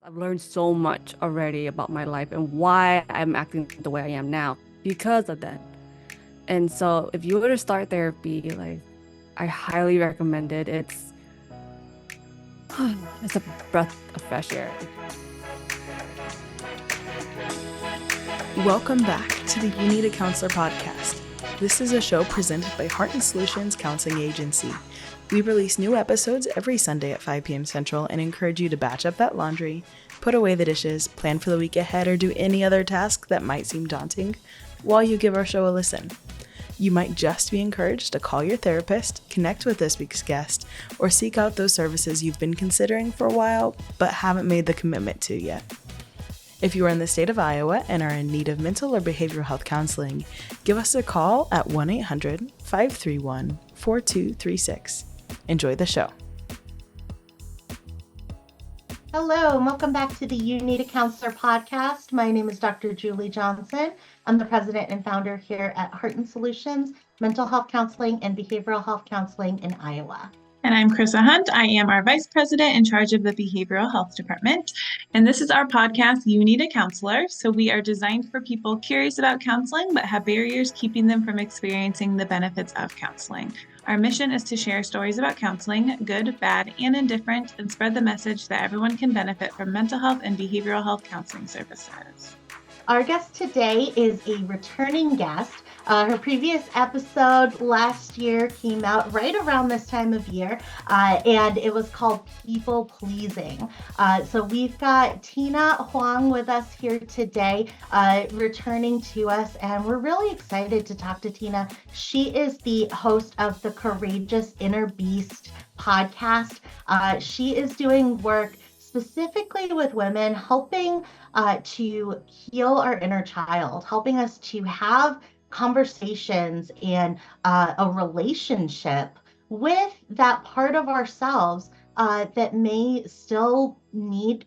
I've learned so much already about my life and why I'm acting the way I am now because of that. And so if you were to start therapy, like I highly recommend it. It's a breath of fresh air. Welcome back to the You Need a Counselor podcast. This is a show presented by Heart and Solutions Counseling Agency. We release new episodes every Sunday at 5 p.m. Central and encourage you to batch up that laundry, put away the dishes, plan for the week ahead, or do any other task that might seem daunting while you give our show a listen. You might just be encouraged to call your therapist, connect with this week's guest, or seek out those services you've been considering for a while but haven't made the commitment to yet. If you are in the state of Iowa and are in need of mental or behavioral health counseling, give us a call at 1-800-531-4236. Enjoy the show. Hello, and welcome back to the You Need a Counselor podcast. My name is Dr. Julie Johnson. I'm the president and founder here at Heart and Solutions, Mental Health Counseling and Behavioral Health Counseling in Iowa. And I'm Chrissa Hunt. I am our vice president in charge of the behavioral health department. And this is our podcast, You Need a Counselor. So we are designed for people curious about counseling, but have barriers keeping them from experiencing the benefits of counseling. Our mission is to share stories about counseling, good, bad, and indifferent, and spread the message that everyone can benefit from mental health and behavioral health counseling services. Our guest today is a returning guest. Her previous episode last year came out right around this time of year, and it was called People Pleasing. So we've got Tina Hoang with us here today, returning to us, and we're really excited to talk to Tina. She is the host of the Courageous Inner Beast podcast. She is doing work specifically with women, helping to heal our inner child, helping us to have conversations and a relationship with that part of ourselves that may still need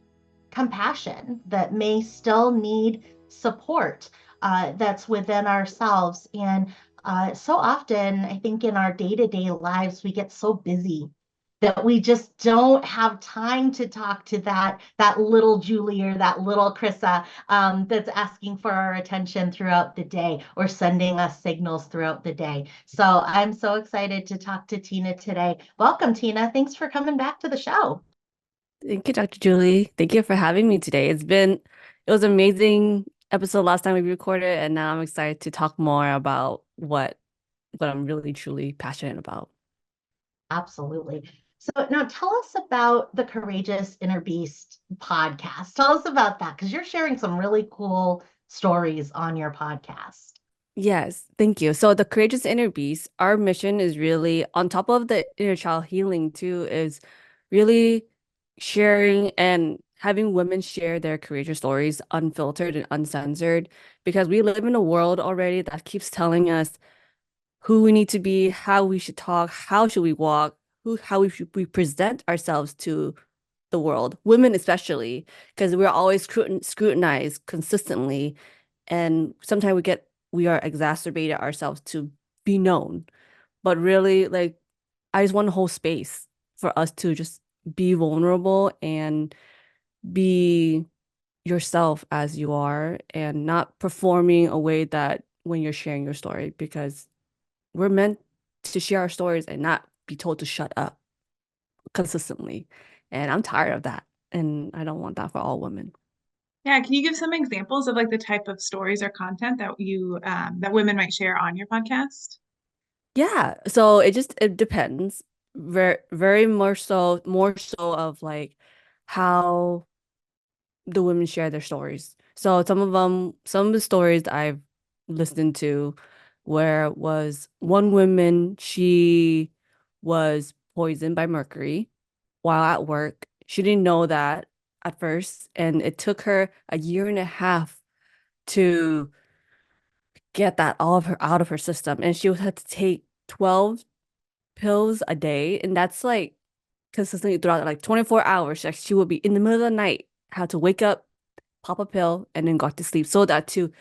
compassion, that may still need support that's within ourselves. And so often, I think in our day-to-day lives, we get so busy that we just don't have time to talk to that little Julie or that little Chrissa that's asking for our attention throughout the day or sending us signals throughout the day. So I'm so excited to talk to Tina today. Welcome, Tina. Thanks for coming back to the show. Thank you, Dr. Julie. Thank you for having me today. It was an amazing episode last time we recorded, and now I'm excited to talk more about what I'm really truly passionate about. Absolutely. So now tell us about the Courageous Inner Beast podcast. Tell us about that, because you're sharing some really cool stories on your podcast. Yes, thank you. So the Courageous Inner Beast, our mission is really on top of the inner child healing too, is really sharing and having women share their courageous stories unfiltered and uncensored, because we live in a world already that keeps telling us who we need to be, how we should talk, how should we walk, how we present ourselves to the world, women especially, because we're always scrutinized consistently, and sometimes we are exacerbated ourselves to be known. But really, like, I just want to hold space for us to just be vulnerable and be yourself as you are, and not performing a way that when you're sharing your story, because we're meant to share our stories and not be told to shut up consistently. And I'm tired of that. And I don't want that for all women. Yeah, can you give some examples of like the type of stories or content that that women might share on your podcast? Yeah. So it depends. Very more so of like how the women share their stories. So some of the stories that I've listened to, where was one woman, she was poisoned by mercury while at work. She didn't know that at first, and it took her a year and a half to get that all of her out of her system. And she would have to take 12 pills a day, and that's like consistently throughout like 24 hours. Like she would be in the middle of the night, had to wake up, pop a pill, and then got to sleep so that to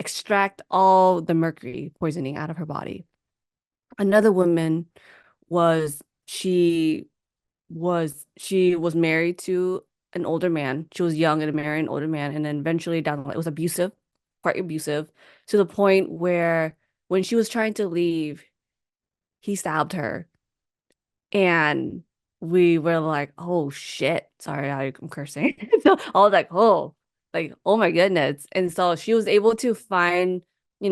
extract all the mercury poisoning out of her body. Another woman was she was married to an older man. She was young and married an older man, and then eventually down the line, it was abusive, quite abusive, to the point where when she was trying to leave, he stabbed her. And we were like, oh shit. Sorry, I'm cursing. So I was like, oh my goodness. And so she was able to find,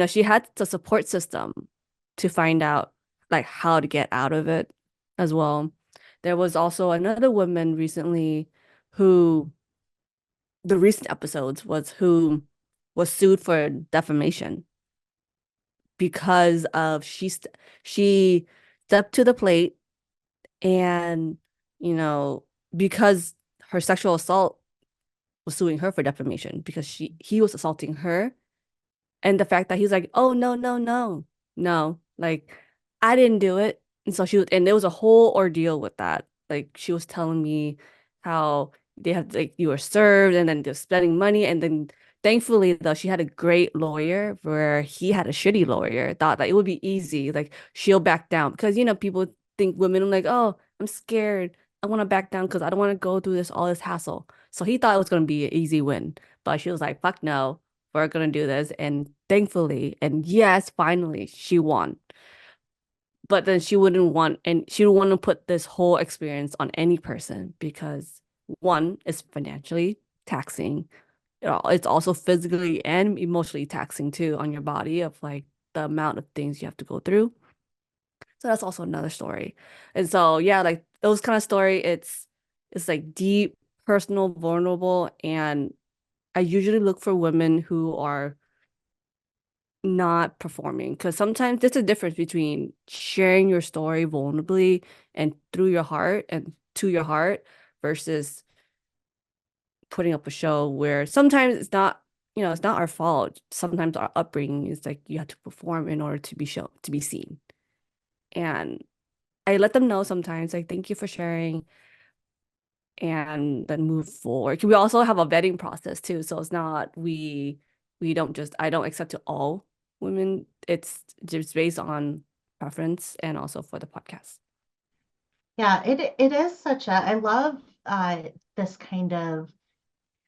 she had the support system to find out like how to get out of it as well. There was also another woman recently who the recent episodes was who was sued for defamation because of she stepped to the plate and, you know, because her sexual assault was suing her for defamation because he was assaulting her. And the fact that he's like, oh, no, no, no, no, like, I didn't do it. And so and there was a whole ordeal with that. Like, she was telling me how they had, like, you were served and then they're spending money. And then thankfully, though, she had a great lawyer where he had a shitty lawyer, thought that it would be easy. Like, she'll back down because, people think women are like, oh, I'm scared. I want to back down because I don't want to go through all this hassle. So he thought it was going to be an easy win. But she was like, fuck no, we're gonna do this. And thankfully, and yes, finally, she won. But then she would want to put this whole experience on any person because one, it's financially taxing. It's also physically and emotionally taxing too on your body of like the amount of things you have to go through. So that's also another story. And so yeah, like those kind of story, it's like deep, personal, vulnerable, and I usually look for women who are not performing because sometimes there's a difference between sharing your story vulnerably and through your heart and to your heart versus putting up a show where sometimes it's not our fault. Sometimes our upbringing is like you have to perform in order to be shown, to be seen. And I let them know sometimes, like, thank you for sharing and then move forward. We also have a vetting process too. So it's not we don't just I don't accept to all women. It's just based on preference and also for the podcast. Yeah, it is such a, I love this kind of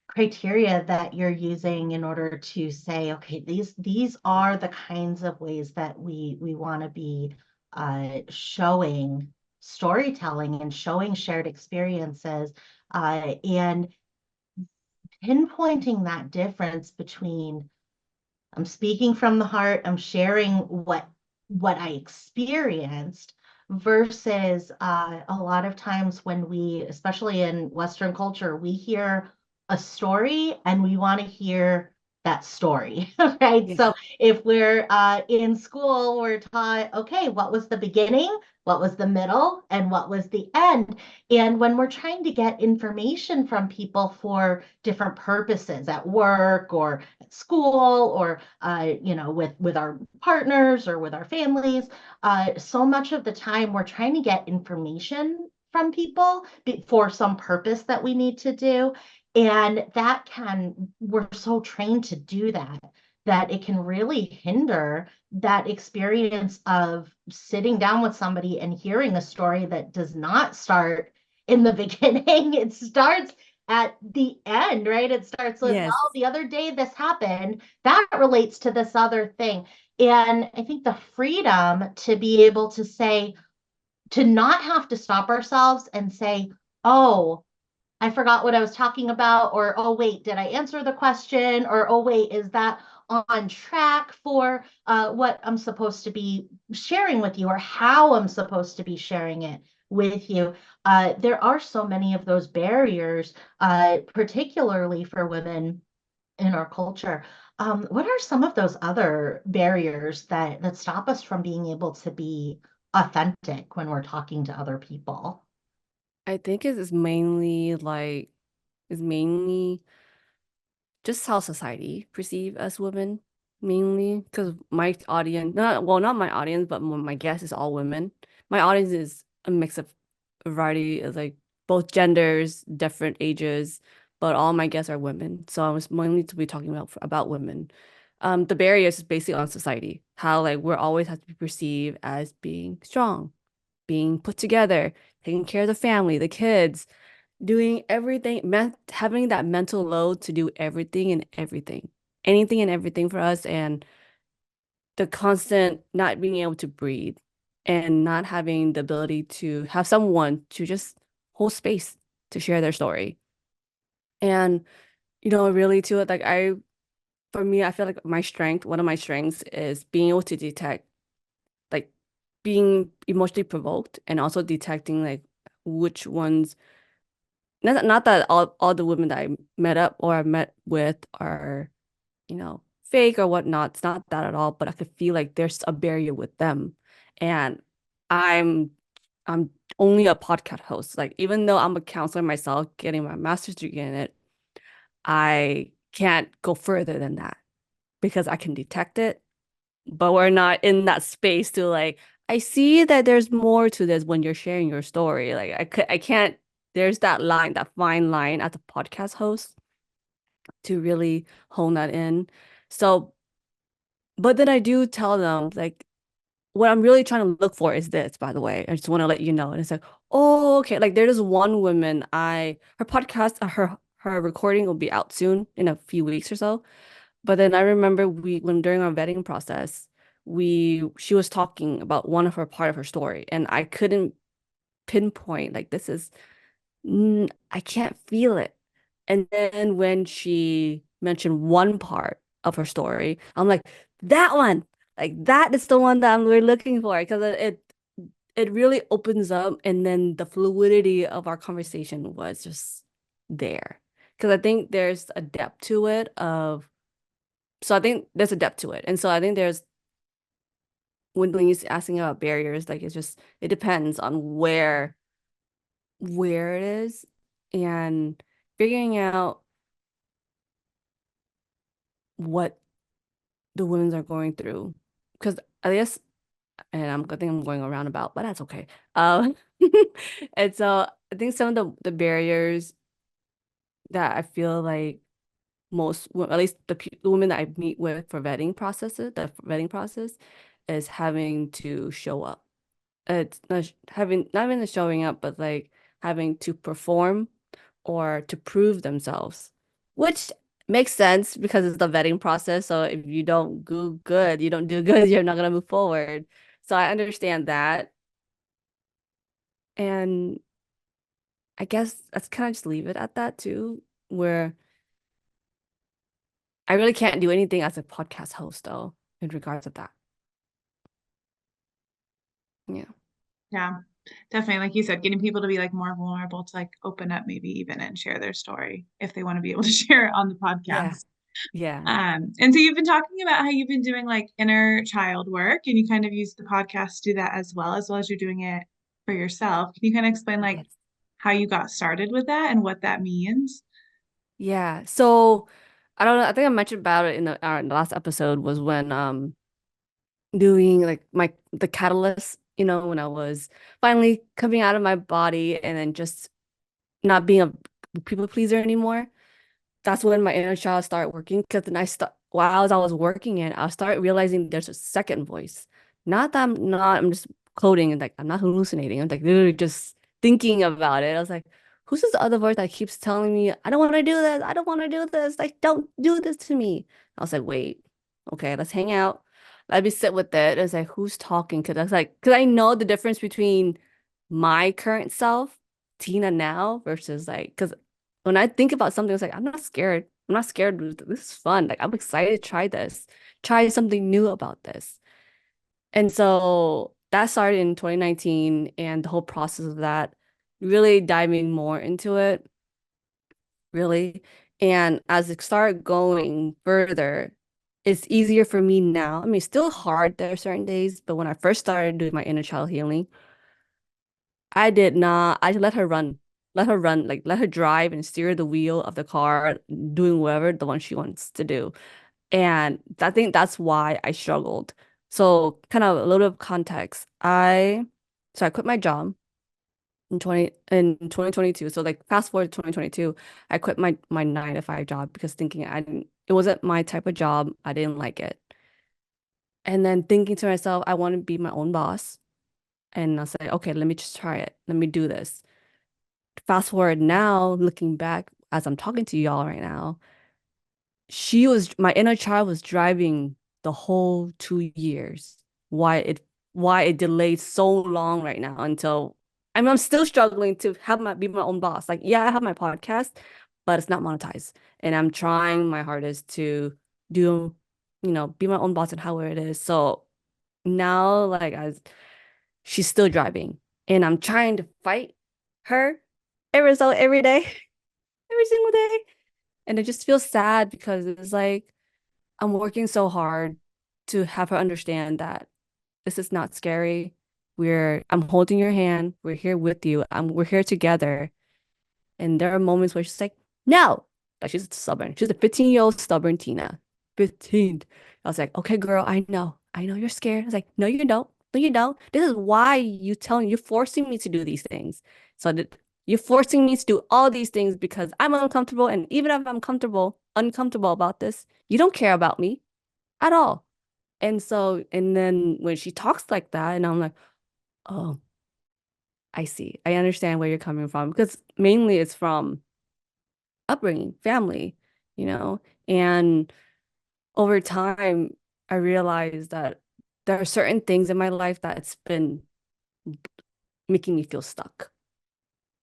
criteria that you're using in order to say, okay, these are the kinds of ways that we want to be showing storytelling and showing shared experiences, and pinpointing that difference between I'm speaking from the heart, I'm sharing what I experienced versus a lot of times when we, especially in Western culture, we hear a story and we want to hear that story, right? Yeah. So if we're in school, we're taught, okay, what was the beginning, what was the middle, and what was the end? And when we're trying to get information from people for different purposes at work or at school or with our partners or with our families, so much of the time we're trying to get information from people for some purpose that we need to do. And we're so trained to do that it can really hinder that experience of sitting down with somebody and hearing a story that does not start in the beginning. It starts at the end, right? It starts with, Yes. well, the other day this happened, that relates to this other thing. And I think the freedom to be able to say, to not have to stop ourselves and say, oh, I forgot what I was talking about, or oh, wait, did I answer the question? Or oh, wait, is that on track for what I'm supposed to be sharing with you, or how I'm supposed to be sharing it with you? There are so many of those barriers, particularly for women in our culture. What are some of those other barriers that stop us from being able to be authentic when we're talking to other people? I think it is mainly just how society perceive us women, mainly because my audience, not my audience, but my guest is all women. My audience is a mix of a variety of like both genders, different ages, but all my guests are women. So I was mainly to be talking about women. The barriers is basically on society, how like we're always have to be perceived as being strong, being put together, taking care of the family, the kids, doing everything, having that mental load to do anything and everything for us, and the constant not being able to breathe and not having the ability to have someone to just hold space to share their story. And, really too, like for me, I feel like one of my strengths is being able to detect, like being emotionally provoked and also detecting like which ones, not that all the women that I met up or I met with are, fake or whatnot. It's not that at all, but I could feel like there's a barrier with them. And I'm I'm only a podcast host. Like even though I'm a counselor myself, getting my master's degree in it, I can't go further than that because I can detect it, but we're not in that space to like, I see that there's more to this when you're sharing your story. Like I can't, there's that fine line as a podcast host to really hone that in. So, but then I do tell them like what I'm really trying to look for is this, by the way. I just want to let you know. And it's like, oh, okay. Like there's one woman, her podcast, her recording will be out soon in a few weeks or so. But then I remember when during our vetting process, she was talking about one of her part of her story, and I couldn't pinpoint like I can't feel it. And then when she mentioned one part of her story, I'm like, that one, like that is the one that we're looking for because it really opens up, and then the fluidity of our conversation was just there. Because I think there's a depth to it of so I think there's a depth to it. And so I think there's when you're asking about barriers, like it depends on where it is and figuring out what the women are going through. Because I guess, and I think I'm going around about, but that's okay. Um, and so I think some of the barriers that I feel like at least the women that I meet with for the vetting process is having to show up. It's not even the showing up, but like having to perform or to prove themselves, which makes sense because it's the vetting process. So if you don't do good, you're not gonna move forward. So I understand that. And I guess let's kind of just leave it at that too, where I really can't do anything as a podcast host though, in regards to that. Yeah. Yeah, definitely. Like you said, getting people to be like more vulnerable to like open up maybe even and share their story if they want to be able to share it on the Yeah. podcast. Yeah. And so you've been talking about how you've been doing like inner child work and you kind of use the podcast to do that as well as you're doing it for yourself. Can you kind of explain like Yes. how you got started with that and what that means? Yeah. So I don't know. I think I mentioned about it in in the last episode was when doing like the catalyst, when I was finally coming out of my body and then just not being a people pleaser anymore. That's when my inner child started working because then I start while as I was working it, I started realizing there's a second voice. Not that I'm just coding and like I'm not hallucinating. I'm like literally just thinking about it. I was like, who's this other voice that keeps telling me, I don't want to do this, I don't want to do this, like don't do this to me. I was like, wait, okay, let's hang out. Let me sit with it. It's like, who's talking? Because I know the difference between my current self, Tina now, versus like, because when I think about something, it's like, I'm not scared. I'm not scared. This is fun. Like, I'm excited to try this, try something new about this. And so that started in 2019, and the whole process of that, really diving more into it, really. And as it started going further, it's easier for me now. I mean, it's still hard. There are certain days, but when I first started doing my inner child healing, I did not. I let her run, like let her drive and steer the wheel of the car, doing whatever the one she wants to do. And I think that's why I struggled. So kind of a little bit of context. So I quit my job in 2022. So like fast forward to 2022, I quit my 9 to 5 job because thinking it wasn't my type of job. I didn't like it. And then thinking to myself, I want to be my own boss. And I said, okay, let me just try it. Let me do this. fast forward now, looking back as I'm talking to y'all right now, my inner child was driving the whole 2 years. Why it why it delayed so long right now until I'm still struggling to be my own boss. Like, yeah, I have my podcast, but it's not monetized. And I'm trying my hardest to do, be my own boss and however it is. So now, like, as she's still driving, and I'm trying to fight her every day, every single day. And it just feels sad because it's like I'm working so hard to have her understand that this is not scary. I'm holding your hand. We're here with you. We're here together. And there are moments where she's like, no. Like, she's stubborn. She's a 15-year-old stubborn Tina. 15. I was like, okay, girl, I know. I know you're scared. I was like, no, you don't. No, you don't. This is why you're forcing me to do these things. So that you're forcing me to do all these things because I'm uncomfortable. And even if I'm uncomfortable about this, you don't care about me at all. And then when she talks like that, and I'm like, oh, I see. I understand where you're coming from because mainly it's from upbringing, family, you know? And over time, I realized that there are certain things in my life that's been making me feel stuck,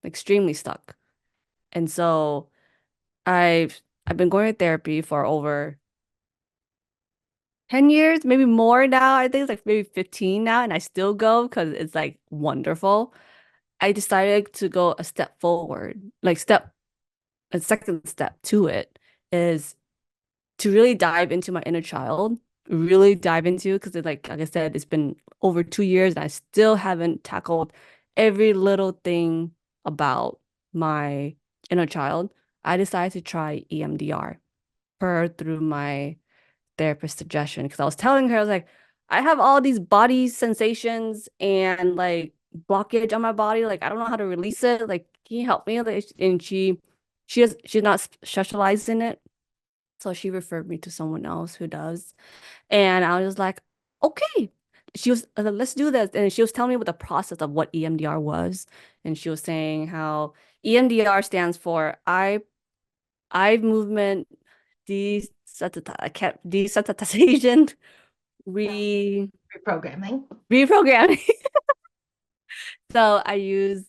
extremely stuck. And so I've been going to therapy for over 10 years, maybe more now. I think it's like maybe 15 now, and I still go because it's like wonderful. I decided to go a step forward, a second step to it is to really dive into my inner child, really dive into because like I said, it's been over 2 years and I still haven't tackled every little thing about my inner child. I decided to try EMDR through my therapist suggestion because I was telling her, I was like, I have all these body sensations and like blockage on my body. Like, I don't know how to release it. Like, can you help me? Like, and she's not specialized in it. So she referred me to someone else who does. And I was like, okay. She was, let's do this. And she was telling me what the process of what EMDR was. And she was saying how EMDR stands for eye movement desensitization, Yeah. re Reprogramming. reprogramming. So I use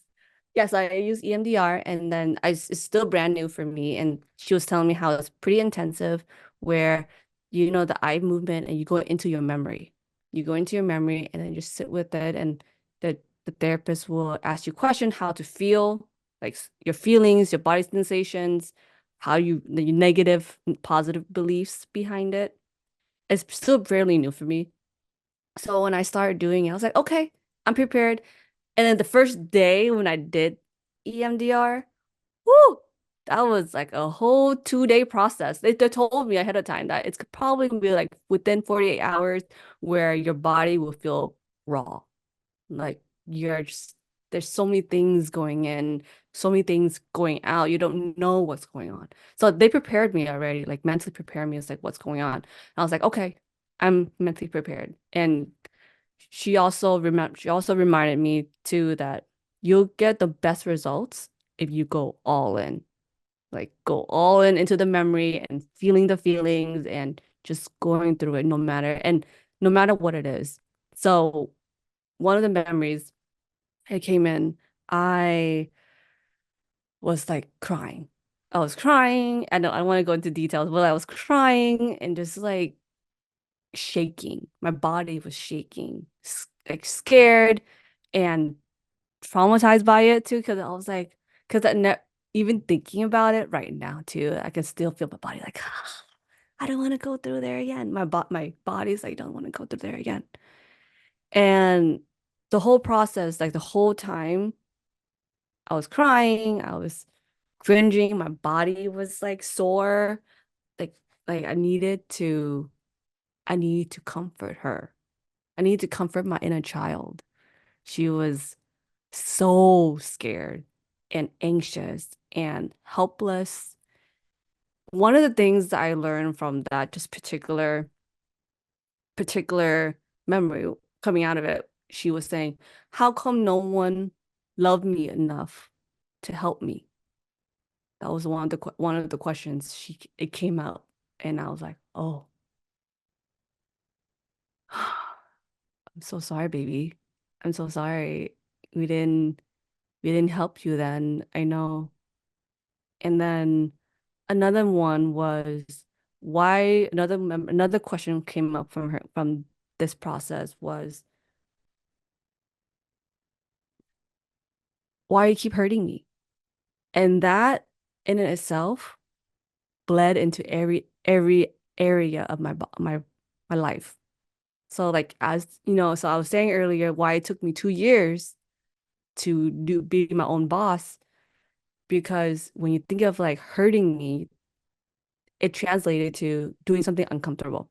EMDR, and then it's still brand new for me. And she was telling me how it's pretty intensive, where the eye movement and you go into your memory. You go into your memory and then just sit with it, and the therapist will ask you questions how to feel, like your feelings, your body sensations, the negative and positive beliefs behind it. It's still fairly new for me. So when I started doing it, I was like, okay, I'm prepared. And then the first day when I did EMDR, whoo, that was like a whole 2-day process. They told me ahead of time that it's probably gonna be like within 48 hours where your body will feel raw. Like there's so many things going in, so many things going out. You don't know what's going on. So they prepared me already, like mentally prepared me as like what's going on. And I was like, okay, I'm mentally prepared. And she also reminded me too that you'll get the best results if you go all in. Like go all in into the memory and feeling the feelings and just going through it no matter what it is. So one of the memories I came in, I was like crying. I was crying. I don't want to go into details, but I was crying and just like shaking. My body was shaking, like scared and traumatized by it too, because I was like, because even thinking about it right now too, I can still feel my body like, I don't want to go through there again. My body's like, don't want to go through there again. And the whole process, like the whole time, I was crying, I was cringing, my body was like sore, like like I needed to comfort her. I needed to comfort my inner child. She was so scared and anxious and helpless. One of the things that I learned from that just particular memory coming out of it, she was saying, how come no one loved me enough to help me? That was one of the questions it came out, and I was like, oh, I'm so sorry, baby. I'm so sorry. We didn't we didn't help you then. I know. And then another one was why another question came up from her from this process was why you keep hurting me? And that in itself bled into every area of my life. So like as you know, so I was saying earlier why it took me 2 years to be my own boss, because when you think of like hurting me, it translated to doing something uncomfortable.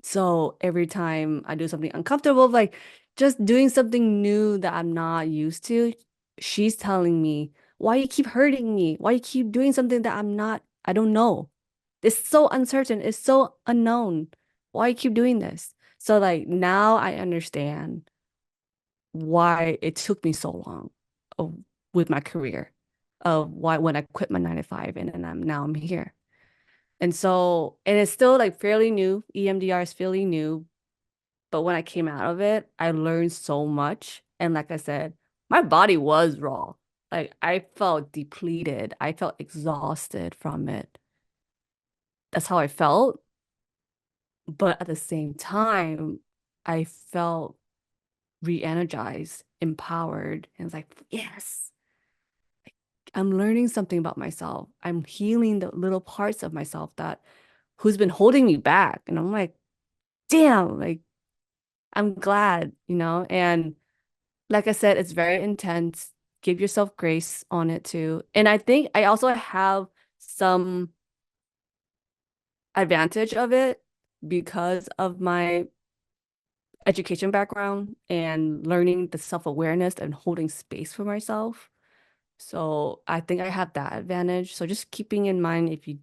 So every time I do something uncomfortable, like just doing something new that I'm not used to, she's telling me, why you keep hurting me? Why you keep doing something that I don't know. It's so uncertain. It's so unknown. Why you keep doing this? So like now I understand why it took me so long of, with my career, of why when I quit my 9 to 5 and then I'm here. And so, and it's still like fairly new. EMDR is fairly new. But when I came out of it, I learned so much. And like I said, my body was raw. Like I felt depleted. I felt exhausted from it. That's how I felt. But at the same time, I felt re-energized, empowered, and it's like, yes, I'm learning something about myself. I'm healing the little parts of myself that who's been holding me back. And I'm like, damn, like I'm glad, you know? And like I said, it's very intense. Give yourself grace on it too. And I think I also have some advantage of it because of my education background and learning the self-awareness and holding space for myself. So I think I have that advantage. So just keeping in mind if you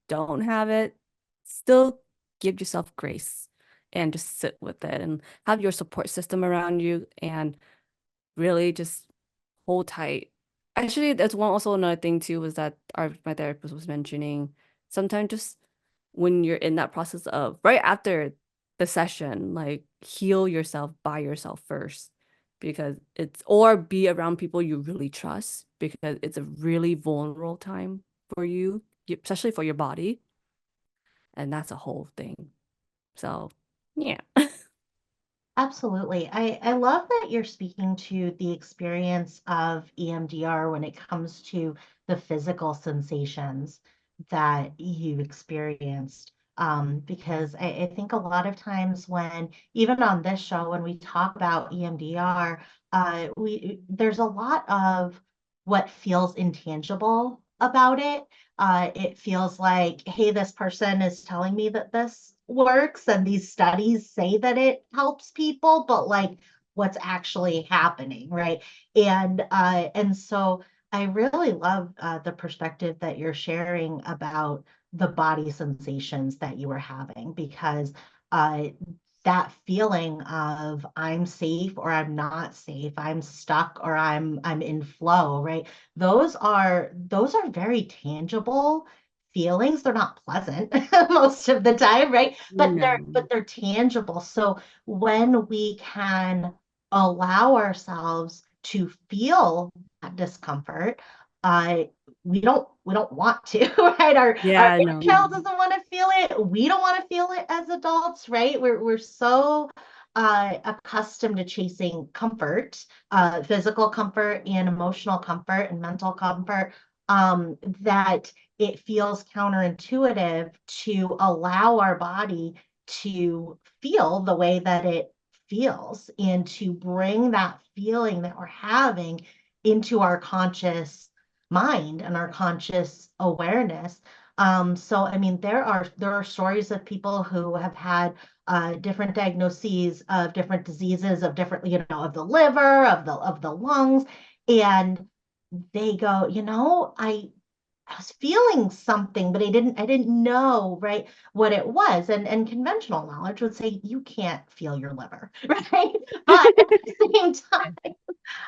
don't have it, still give yourself grace and just sit with it and have your support system around you and really just hold tight. Actually, that's one also another thing too was that my therapist was mentioning sometimes just when you're in that process of right after the session, like heal yourself by yourself first because it's or be around people you really trust because it's a really vulnerable time for you, especially for your body, and that's a whole thing. So, yeah. Absolutely. I love that you're speaking to the experience of EMDR when it comes to the physical sensations that you experienced. Because I think a lot of times when, even on this show, when we talk about EMDR, there's a lot of what feels intangible about it. It feels like, hey, this person is telling me that this works and these studies say that it helps people, but like what's actually happening, right? And so I really love the perspective that you're sharing about the body sensations that you were having because uh, that feeling of I'm safe or I'm not safe, I'm stuck or I'm in flow, right? Those are very tangible feelings. They're not pleasant most of the time, right? But they're No. but they're tangible. So when we can allow ourselves to feel that discomfort, uh, we don't want to, right? Our Yeah, inner no. child doesn't want to feel it. We don't want to feel it as adults, right? We're so accustomed to chasing comfort, physical comfort and emotional comfort and mental comfort, that it feels counterintuitive to allow our body to feel the way that it feels and to bring that feeling that we're having into our conscious mind and our conscious awareness. So I mean, there are stories of people who have had different diagnoses of different diseases of different, of the liver, of the lungs, and they go, I was feeling something, but I didn't know, right, what it was. And conventional knowledge would say you can't feel your liver, right? But at the same time,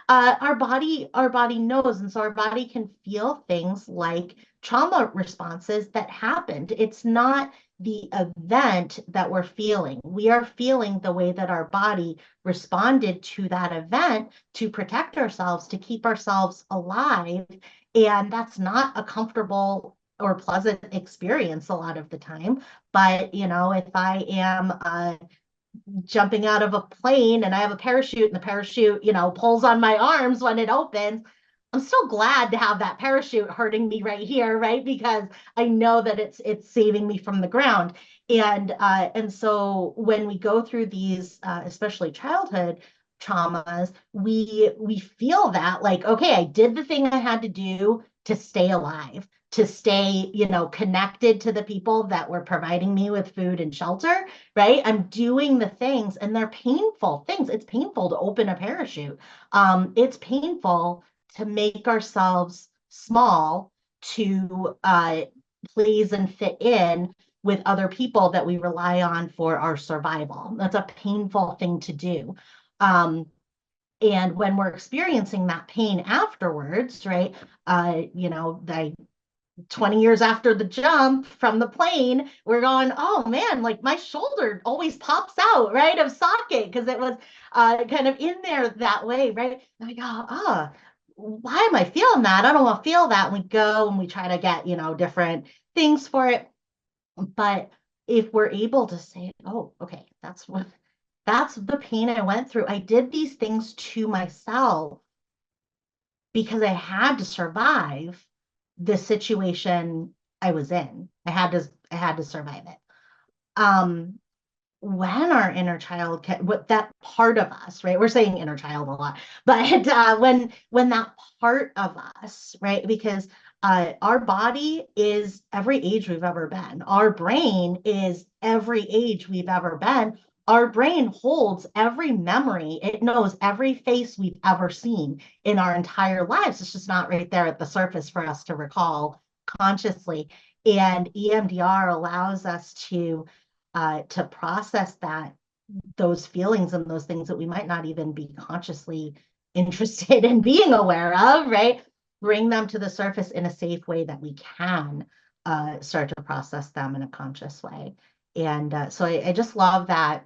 our body knows, and so our body can feel things like trauma responses that happened. It's not the event that we're feeling. We are feeling the way that our body responded to that event to protect ourselves, to keep ourselves alive. And that's not a comfortable or pleasant experience a lot of the time. But, if I am jumping out of a plane and I have a parachute and the parachute, pulls on my arms when it opens, I'm still glad to have that parachute hurting me right here, right? Because I know that it's saving me from the ground. And so when we go through these, especially childhood traumas, we feel that like, okay, I did the thing I had to do to stay alive, to stay, connected to the people that were providing me with food and shelter, right? I'm doing the things and they're painful things. It's painful to open a parachute. It's painful to make ourselves small to please and fit in with other people that we rely on for our survival. That's a painful thing to do. And when we're experiencing that pain afterwards, right? I 20 years after the jump from the plane, we're going, oh man, like my shoulder always pops out, right, of socket because it was kind of in there that way, right? And we go, why am I feeling that? I don't want to feel that. And we go and we try to get, different things for it. But if we're able to say, oh, okay, that's the pain I went through. I did these things to myself because I had to survive the situation I was in. I had to survive it. When our inner child what that part of us, right? We're saying inner child a lot, but when that part of us, right? Because our body is every age we've ever been. Our brain is every age we've ever been. Our brain holds every memory. It knows every face we've ever seen in our entire lives. It's just not right there at the surface for us to recall consciously. And EMDR allows us to process those feelings and those things that we might not even be consciously interested in being aware of, right? Bring them to the surface in a safe way that we can start to process them in a conscious way. And so I just love that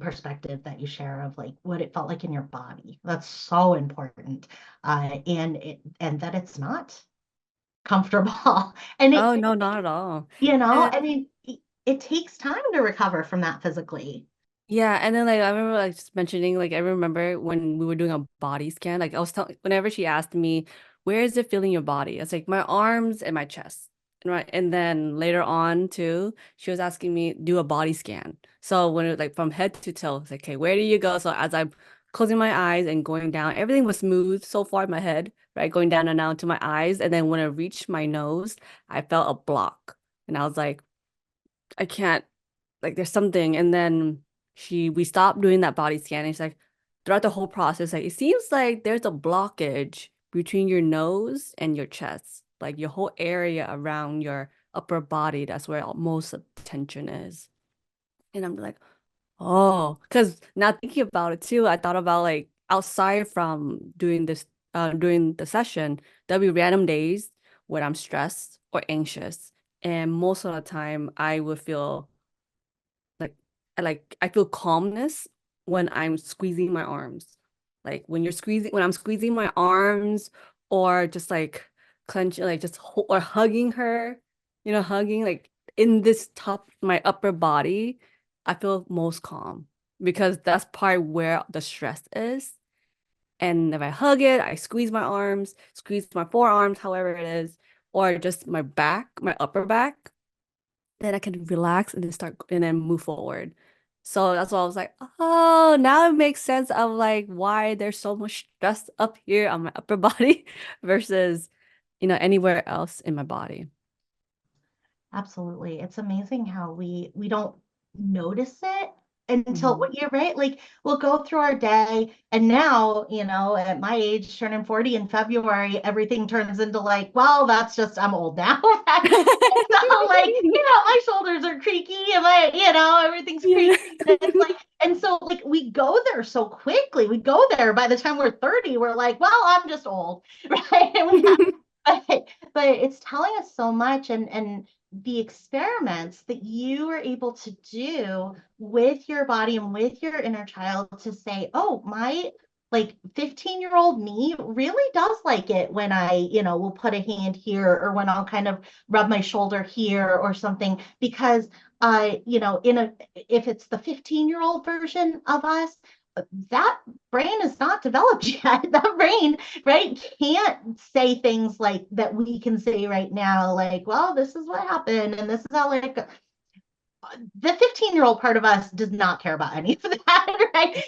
perspective that you share of like what it felt like in your body. That's so important. And that it's not comfortable. And Oh, no, not at all. I And mean, it takes time to recover from that physically. yeah, and then like I remember like just mentioning like I remember when we were doing a body scan, like I was telling whenever she asked me, where is it feeling your body? It's like my arms and my chest. Right. And then later on too, she was asking me do a body scan. So when it like from head to toe, it's like, okay, where do you go? So as I'm closing my eyes and going down, everything was smooth so far in my head, right? Going down and down to my eyes. And then when I reached my nose, I felt a block. And I was like, I can't like there's something. And then we stopped doing that body scan, and she's like throughout the whole process like it seems like there's a blockage between your nose and your chest, like your whole area around your upper body. That's where most of the tension is. And I'm like, oh, because now thinking about it too, I thought about like outside from doing this during the session, there'll be random days when I'm stressed or anxious, and most of the time I would feel like I feel calmness when I'm squeezing my arms. Like when I'm squeezing my arms or just like clenching, like just or hugging her, hugging like in this top my upper body, I feel most calm because that's part where the stress is. And if I hug it, I squeeze my arms, squeeze my forearms, however it is, or just my back, my upper back, then I can relax and then start and then move forward. So that's why I was like, oh, now it makes sense of like why there's so much stress up here on my upper body versus, anywhere else in my body. Absolutely. It's amazing how we don't notice it until Mhm. what you're right, like we'll go through our day, and now, at my age, turning 40 in February, everything turns into like, well, that's just I'm old now. So like, my shoulders are creaky and everything's Yeah. creaky. And it's like, and so like we go there so quickly. We go there by the time we're 30, we're like, well, I'm just old, right? And we have, but it's telling us so much, and the experiments that you are able to do with your body and with your inner child to say, oh, my like 15-year-old me really does like it when I, will put a hand here, or when I'll kind of rub my shoulder here or something, because if it's the 15-year-old version of us, that brain is not developed yet. That brain, right, can't say things like that we can say right now, like, well, this is what happened, and this is how, like, the 15-year-old part of us does not care about any of that, right?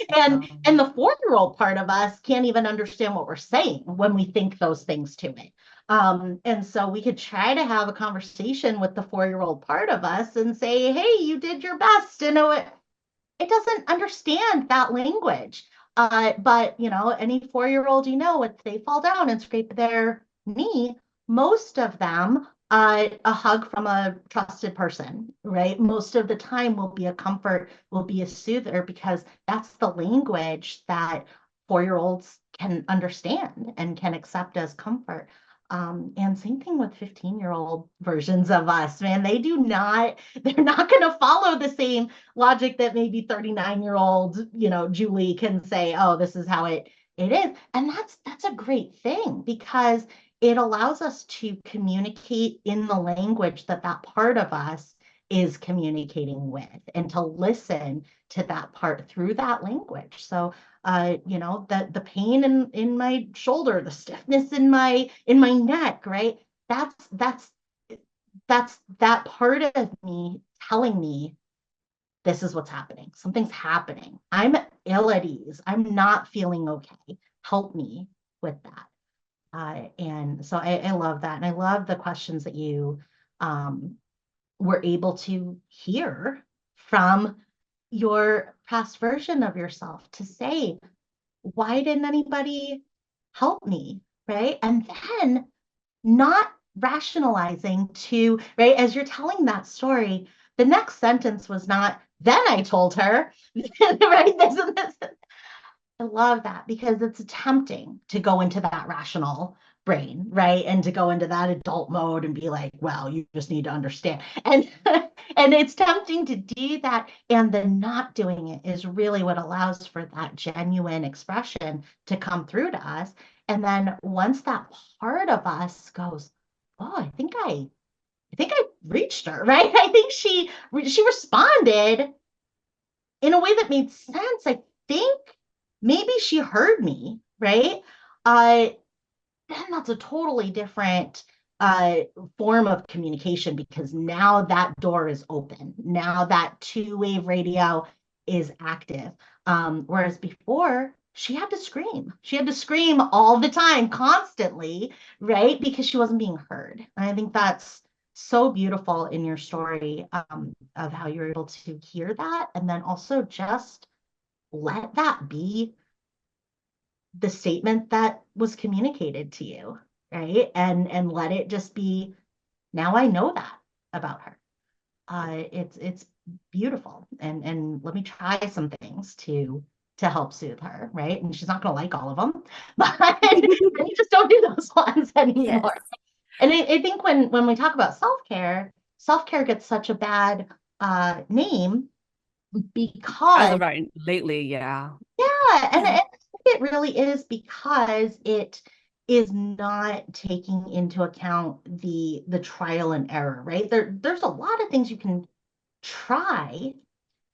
And the 4-year-old part of us can't even understand what we're saying when we think those things to it. And so we could try to have a conversation with the 4-year-old part of us and say, hey, you did your best. It doesn't understand that language. But any 4-year-old, if they fall down and scrape their knee, most of them, a hug from a trusted person, right? Most of the time will be a comfort, will be a soother, because that's the language that 4-year-olds can understand and can accept as comfort. And same thing with 15-year-old versions of us, man. They're not going to follow the same logic that maybe 39-year-old, Julie can say, oh, this is how it is. And that's a great thing, because it allows us to communicate in the language that that part of us is communicating with, and to listen to that part through that language. So the pain in my shoulder, the stiffness in my neck, right? That's that part of me telling me this is what's happening. Something's happening. I'm ill at ease. I'm not feeling okay. Help me with that. And so I love that. And I love the questions that you um, were able to hear from your past version of yourself, to say, why didn't anybody help me? Right. And then not rationalizing to, right, as you're telling that story, the next sentence was not, then I told her, right? This. I love that, because it's tempting to go into that rational brain, right? And to go into that adult mode and be like, well, you just need to understand. And and it's tempting to do that. And the not doing it is really what allows for that genuine expression to come through to us. And then once that part of us goes, oh, I think I reached her, right? I think she responded in a way that made sense. I think maybe she heard me, right? Uh, then that's a totally different uh, form of communication, because now that door is open. Now that two-wave radio is active. Whereas before, she had to scream. She had to scream all the time, constantly, right? Because she wasn't being heard. And I think that's so beautiful in your story, of how you're able to hear that, and then also just let that be the statement that was communicated to you, right? And let it just be, now I know that about her. It's beautiful, and let me try some things to help soothe her, right? And she's not going to like all of them, but then you just don't do those ones Yes. anymore. And I think when we talk about self-care gets such a bad name, As because of right lately, yeah. yeah, and I think it really is because it is not taking into account the trial and error, right? There's a lot of things you can try,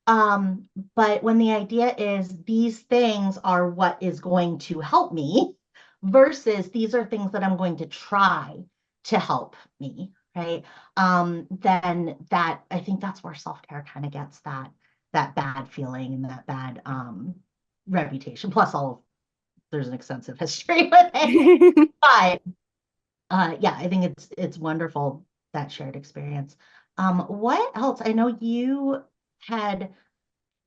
um, but when the idea is these things are what is going to help me, versus these are things that I'm going to try to help me, right? Then that, I think that's where self-care kind of gets that bad feeling and that bad reputation. Plus, there's an extensive history with it. But yeah, I think it's wonderful, that shared experience. What else? I know you had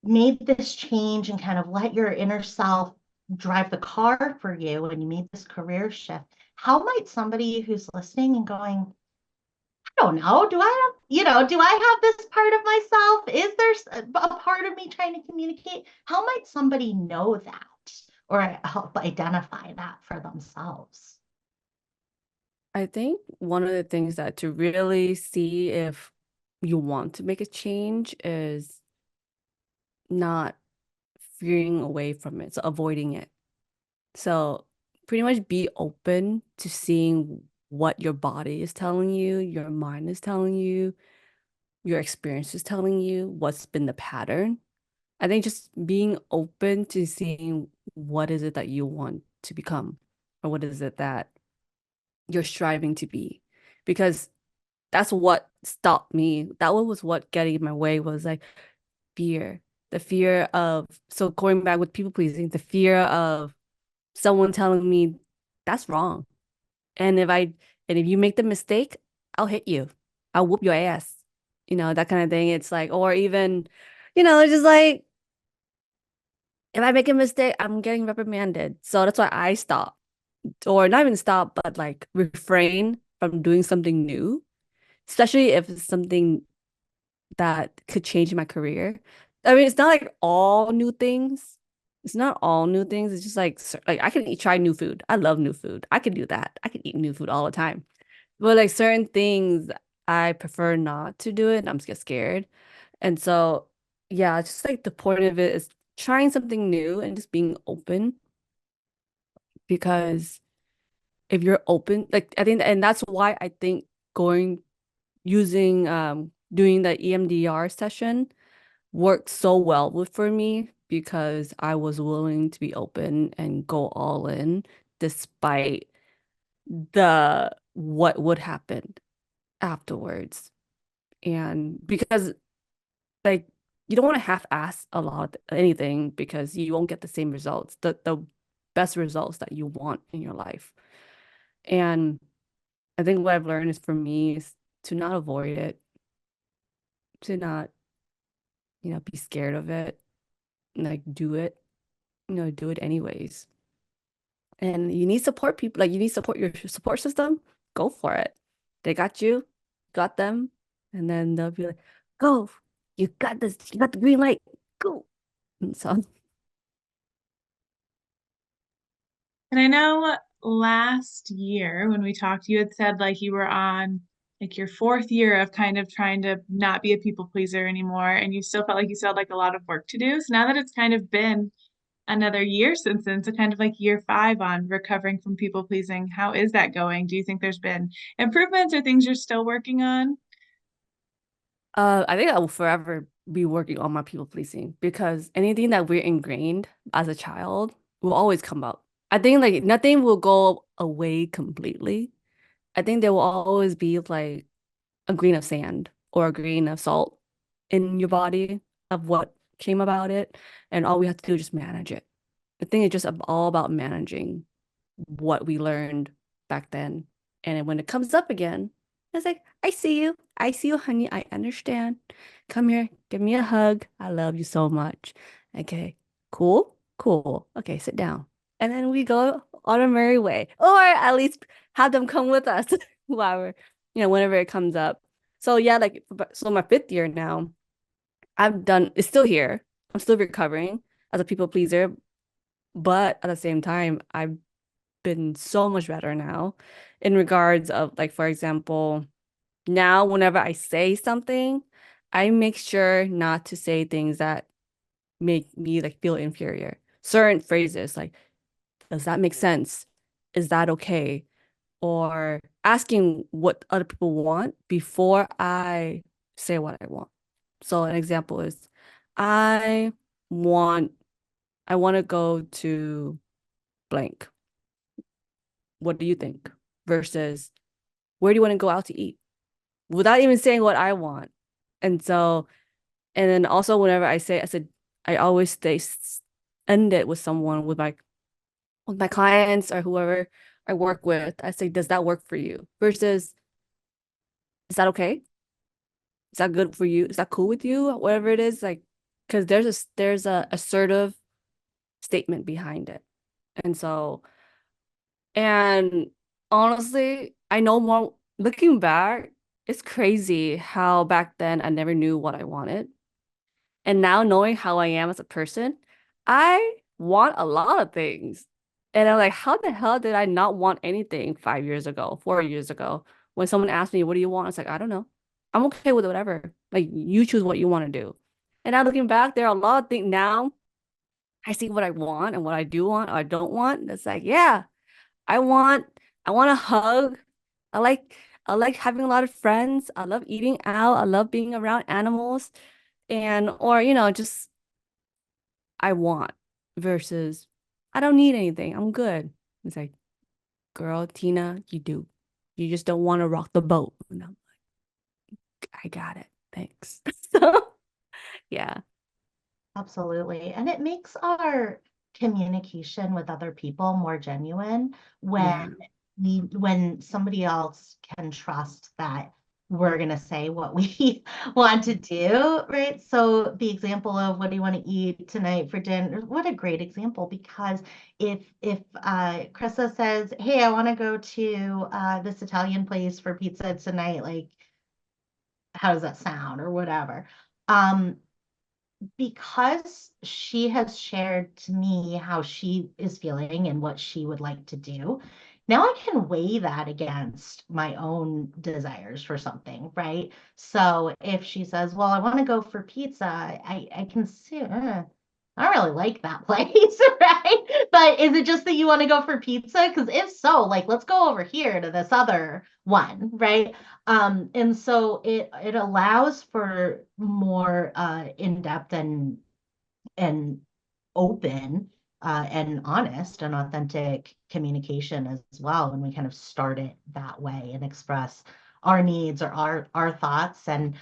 made this change and kind of let your inner self drive the car for you and you made this career shift, how might somebody who's listening and going, I don't know, do I have this part of myself? Is there a part of me trying to communicate? How might somebody know that or help identify that for themselves? I think one of the things that to really see if you want to make a change is not veering away from it, so avoiding it. So pretty much be open to seeing what your body is telling you, your mind is telling you, your experience is telling you, what's been the pattern. I think just being open to seeing what is it that you want to become, or what is it that you're striving to be. Because that's what stopped me. That was what getting in my way was like fear. The fear of, so going back with people pleasing, the fear of someone telling me that's wrong. And if you make the mistake, I'll hit you. I'll whoop your ass. That kind of thing. It's like, or even, it's just like if I make a mistake, I'm getting reprimanded. So that's why I stop. Or not even stop, but like refrain from doing something new, especially if it's something that could change my career. I mean, it's not like all new things. It's not all new things. It's just like I can try new food. I love new food. I can do that. I can eat new food all the time. But like certain things, I prefer not to do it. I'm just get scared. And so, yeah, just like the point of it is trying something new and just being open because if you're open, like I think, and that's why I think going using doing the EMDR session worked so well for me because I was willing to be open and go all in despite the what would happen afterwards. And because like you don't want to half-ass a lot anything because you won't get the same results, the best results that you want in your life. And I think what I've learned is for me is to not avoid it, to not, be scared of it, like do it anyways. And you need support people, like you need support your support system, go for it. They got you, got them, and then they'll be like, go, you got this, you got the green light, go. And so And I know last year when we talked, you had said like you were on like your fourth year of kind of trying to not be a people pleaser anymore, and you still felt like you still had like a lot of work to do. So now that it's kind of been another year since then, so kind of like year 5 on recovering from people pleasing, how is that going? Do you think there's been improvements or things you're still working on? I think I will forever be working on my people pleasing because anything that we're ingrained as a child will always come up. I think like nothing will go away completely. I think there will always be like a grain of sand or a grain of salt in your body of what came about it. And all we have to do is just manage it. I think it's just all about managing what we learned back then. And then when it comes up again, it's like, I see you. I see you, honey. I understand. Come here. Give me a hug. I love you so much. Okay. Cool. Cool. Okay, sit down. And then we go on a merry way. Or at least have them come with us while whenever it comes up. So yeah, like so my 5th year now, it's still here. I'm still recovering as a people pleaser, but at the same time, I've been so much better now in regards of like, for example, now whenever I say something, I make sure not to say things that make me like feel inferior. Certain phrases like, does that make sense? Is that okay? Or asking what other people want before I say what I want. So an example is, I want I want to go to blank. What do you think? Versus, where do you want to go out to eat? Without even saying what I want. And so, and then also whenever I said, I always end it with someone with my clients or whoever I work with. I say, does that work for you? Versus, is that okay? Is that good for you? Is that cool with you? Whatever it is, like because there's a assertive statement behind it. And so, and honestly, I know more looking back, it's crazy how back then I never knew what I wanted. And now knowing how I am as a person, I want a lot of things. And I'm like, how the hell did I not want anything 5 years ago, 4 years ago? When someone asked me, what do you want? It's like, I don't know. I'm okay with whatever. Like, you choose what you want to do. And now looking back, there are a lot of things now. I see what I want and what I do want or I don't want. It's like, yeah, I want, I want a hug. I like, I like having a lot of friends. I love eating out. I love being around animals and, or, just I want versus I don't need anything. I'm good. It's like, girl, Tina, you do. You just don't want to rock the boat. And I'm like, I got it. Thanks. So, yeah. Absolutely. And it makes our communication with other people more genuine Yeah. when somebody else can trust that we're going to say what we want to do, right? So the example of what do you want to eat tonight for dinner? What a great example, because if Chrissa says, "Hey, I want to go to this Italian place for pizza tonight," like how does that sound or whatever? Um, because she has shared to me how she is feeling and what she would like to do, now I can weigh that against my own desires for something, right? So if she says, well, I want to go for pizza, I can see, I don't really like that place, right? But is it just that you want to go for pizza? Because if so, like, let's go over here to this other one, right? And so it allows for more in-depth and open and honest and authentic communication as well when we kind of start it that way and express our needs or our thoughts. And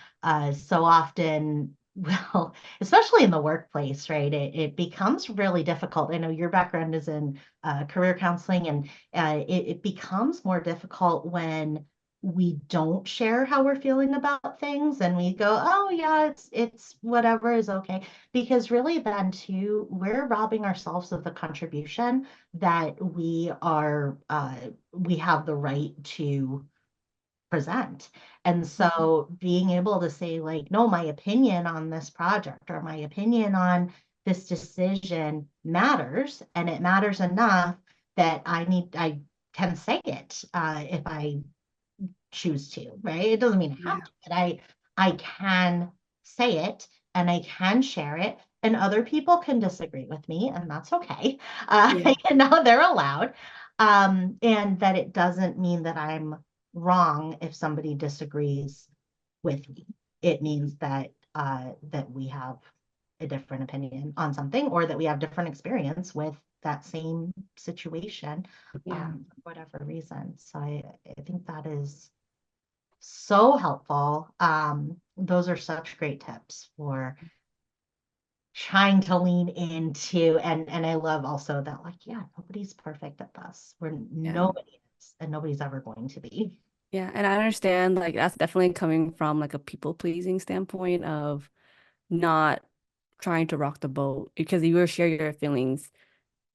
so often, well, especially in the workplace, right, it becomes really difficult. I know your background is in career counseling, and it becomes more difficult when we don't share how we're feeling about things and we go, oh yeah, it's whatever is okay, because really then too, we're robbing ourselves of the contribution that we have the right to present. And so being able to say, like, no, my opinion on this project or my opinion on this decision matters, and it matters enough that I can say it if I choose to, right? It doesn't mean I have Yeah. to, but I can say it and I can share it, and other people can disagree with me, and that's okay. Yeah. They're allowed. And that it doesn't mean that I'm wrong if somebody disagrees with me. It means that we have a different opinion on something, or that we have different experience with that same situation, Yeah. for whatever reason. So I think that is so helpful. Those are such great tips for trying to lean into, and I love also that, like, yeah, nobody's perfect at this. Yeah. Nobody is, and nobody's ever going to be. Yeah. And I understand like that's definitely coming from like a people pleasing standpoint of not trying to rock the boat because you were share your feelings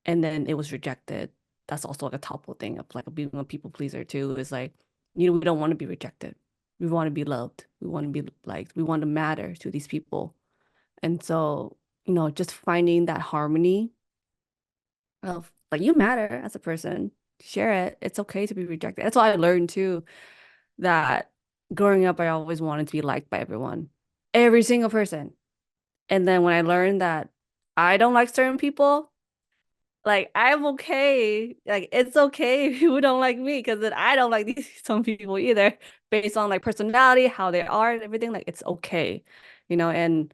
and then it was rejected. That's also like a topical thing of like being a people pleaser too, is like, we don't want to be rejected. We want to be loved. We want to be liked. We want to matter to these people. And so, just finding that harmony of like you matter as a person, share it. It's okay to be rejected. That's why I learned too that growing up, I always wanted to be liked by everyone, every single person. And then when I learned that I don't like certain people, like I'm okay. Like it's okay if you don't like me because then I don't like these some people either, based on like personality, how they are, and everything. Like it's okay, and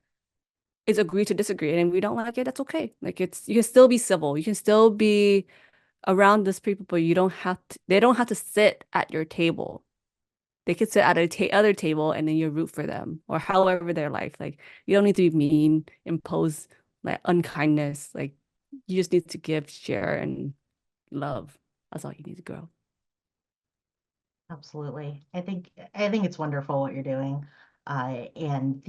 it's agree to disagree. And if we don't like it, that's okay. Like you can still be civil. You can still be around this people, but you don't have to. They don't have to sit at your table. They could sit at a ta other table, and then you root for them or however their life. Like you don't need to be mean, impose like unkindness. Like you just need to give, share, and love. That's all you need to grow. Absolutely. I think it's wonderful what you're doing. And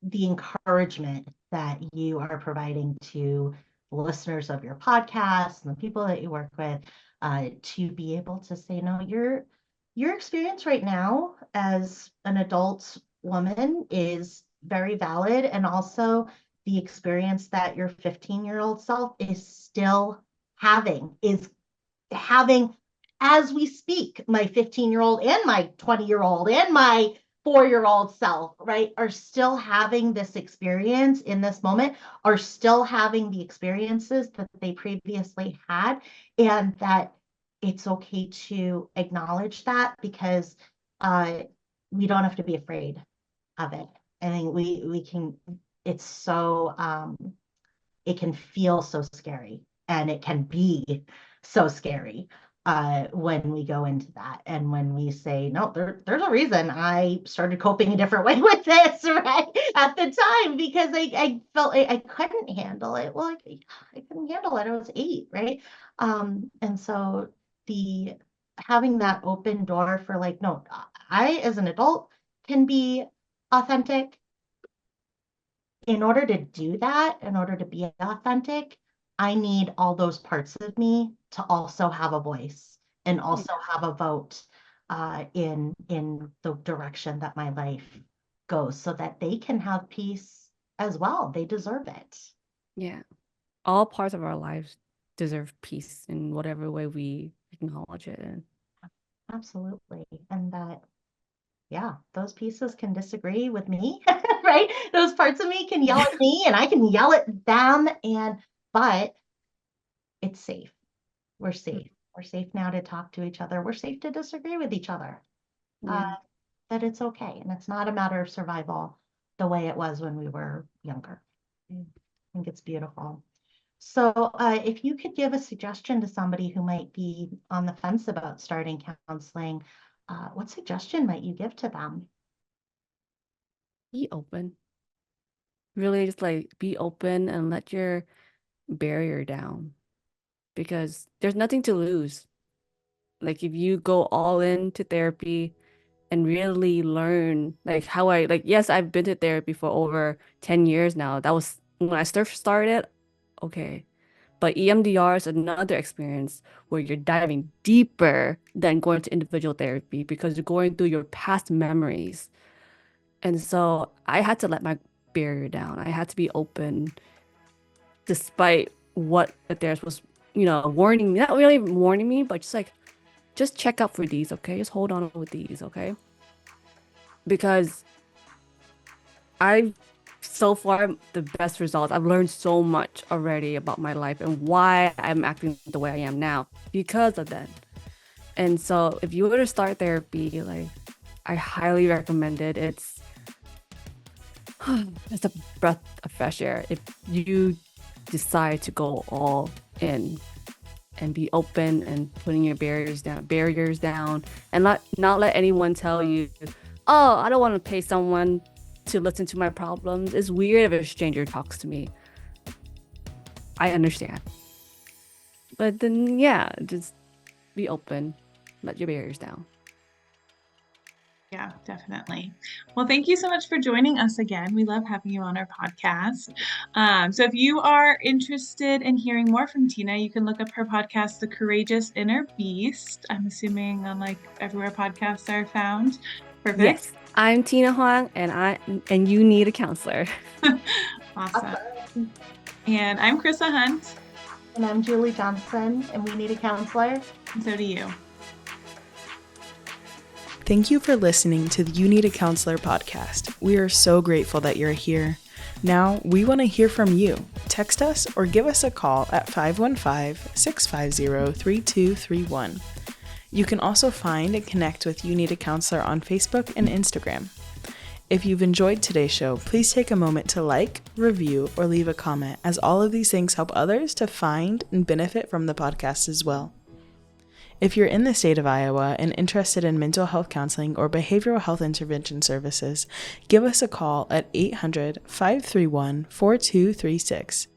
the encouragement that you are providing to listeners of your podcast and the people that you work with, to be able to say, no, your experience right now as an adult woman is very valid, and also the experience that your 15-year-old self is still having as we speak. My 15-year-old and my 20-year-old and my 4-year-old self, right, are still having this experience in this moment, are still having the experiences that they previously had, and that it's okay to acknowledge that, because we don't have to be afraid of it. I think we can, it's so it can feel so scary, and it can be so scary when we go into that, and when we say, no, there's a reason I started coping a different way with this, right, at the time, because I felt I couldn't handle it. Well, I couldn't handle it. I was 8, right? And so the having that open door for like, no, I as an adult can be authentic. In order to do that, in order to be authentic, I need all those parts of me to also have a voice and also have a vote in the direction that my life goes, so that they can have peace as well. They deserve it. Yeah. All parts of our lives deserve peace in whatever way we acknowledge it in. Absolutely. And that, yeah, those pieces can disagree with me, right? Those parts of me can yell at me and I can yell at them, but it's safe. We're safe. We're safe now to talk to each other. We're safe to disagree with each other. Yeah. That it's okay. And it's not a matter of survival the way it was when we were younger. I think it's beautiful. So if you could give a suggestion to somebody who might be on the fence about starting counseling, what suggestion might you give to them? Be open. Really just like be open and let your barrier down, because there's nothing to lose. Like if you go all into therapy and really learn like how I like, yes, I've been to therapy for over 10 years now. That was when I first started. Okay. But EMDR is another experience where you're diving deeper than going to individual therapy, because you're going through your past memories. And so I had to let my barrier down. I had to be open despite what the therapist was, warning me. Not really warning me, but just like, just check out for these, okay? Just hold on with these, okay? Because I've so far the best results. I've learned so much already about my life and why I'm acting the way I am now because of that. And so if you were to start therapy, like I highly recommend it. It's a breath of fresh air if you decide to go all in and be open and putting your barriers down, and not let anyone tell you, oh, I don't want to pay someone to listen to my problems. It's weird if a stranger talks to me. I understand. But then, yeah, just be open. Let your barriers down. Yeah, definitely. Well, thank you so much for joining us again. We love having you on our podcast. So if you are interested in hearing more from Tina, you can look up her podcast, The Courageous Inner Beast. I'm assuming on like everywhere podcasts are found. Perfect. Yes, I'm Tina Hoang, and you need a counselor. Awesome. And I'm Chrissa Hunt. And I'm Julie Johnson, and we need a counselor. And so do you. Thank you for listening to the You Need a Counselor podcast. We are so grateful that you're here. Now, we want to hear from you. Text us or give us a call at 515-650-3231. You can also find and connect with You Need a Counselor on Facebook and Instagram. If you've enjoyed today's show, please take a moment to like, review, or leave a comment, as all of these things help others to find and benefit from the podcast as well. If you're in the state of Iowa and interested in mental health counseling or behavioral health intervention services, give us a call at 800-531-4236.